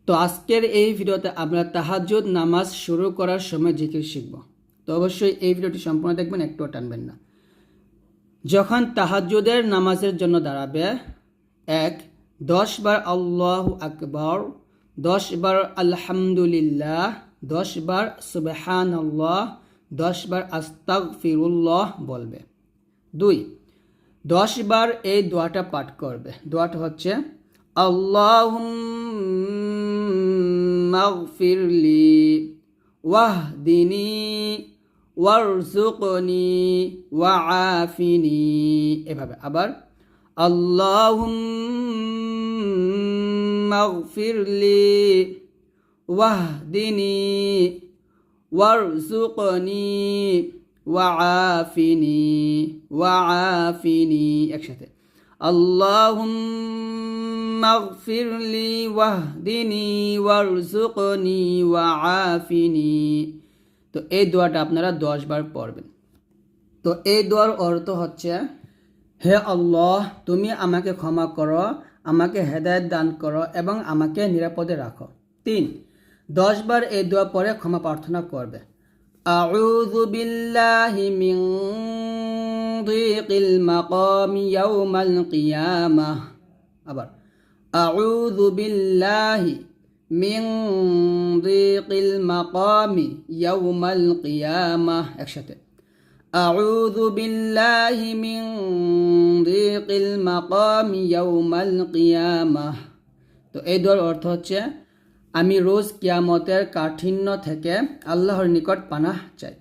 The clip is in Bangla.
তো আজকের এই ভিডিওতে আমরা তাহাজ্জুদ নামাজ শুরু করার সময় জিকির শিখব। তো অবশ্যই এই ভিডিওটি সম্পূর্ণ দেখবেন, একটুও টানবেন না। যখন তাহাজ্জুদের নামাজের জন্য দাঁড়াবে, 1 10 বার আল্লাহু আকবার, 10 বার আলহামদুলিল্লাহ, 10 বার সুবহানাল্লাহ, 10 বার আস্তাগফিরুল্লাহ বলবে। 2 10 বার এই দোয়াটা পাঠ করবে। দোয়াটা হচ্ছে আল্লাহুম্মাগফিরলি ওয়াহদিনি ওয়ারযুকনি ওয়াআফিনি। এভাবে আবার আল্লাহুম্মাগফিরলি ওয়াহদিনি ওয়ারযুকনি ওয়াআফিনি একসাথে আল্লাহুম্মাগফিরলি ওয়াহদিনি ওয়ারযুকনি ওয়াআফিনি। তো এই দোয়াটা আপনারা 10 বার পড়বেন। তো এই দোয়ার অর্থ হচ্ছে, হে আল্লাহ, তুমি আমাকে ক্ষমা করো, আমাকে হেদায়েত দান করো এবং আমাকে নিরাপদে রাখো। 3 10 বার এই দোয়া পড়ে ক্ষমা প্রার্থনা করবে। আউযু বিল্লাহি মিন যিকিল মাকামি ইয়াউমাল কিয়ামাহ। আবার আউযু বিল্লাহি মিন যিকিল মাকামি ইয়াউমাল কিয়ামাহ একসাথে আউযু বিল্লাহি মিন যিকিল মাকামি ইয়াউমাল কিয়ামাহ। তো এই দোয়ার অর্থ হচ্ছে, আমি রোজ কিয়ামতের কাঠিন্য থেকে আল্লাহর নিকট পানাহ চাই।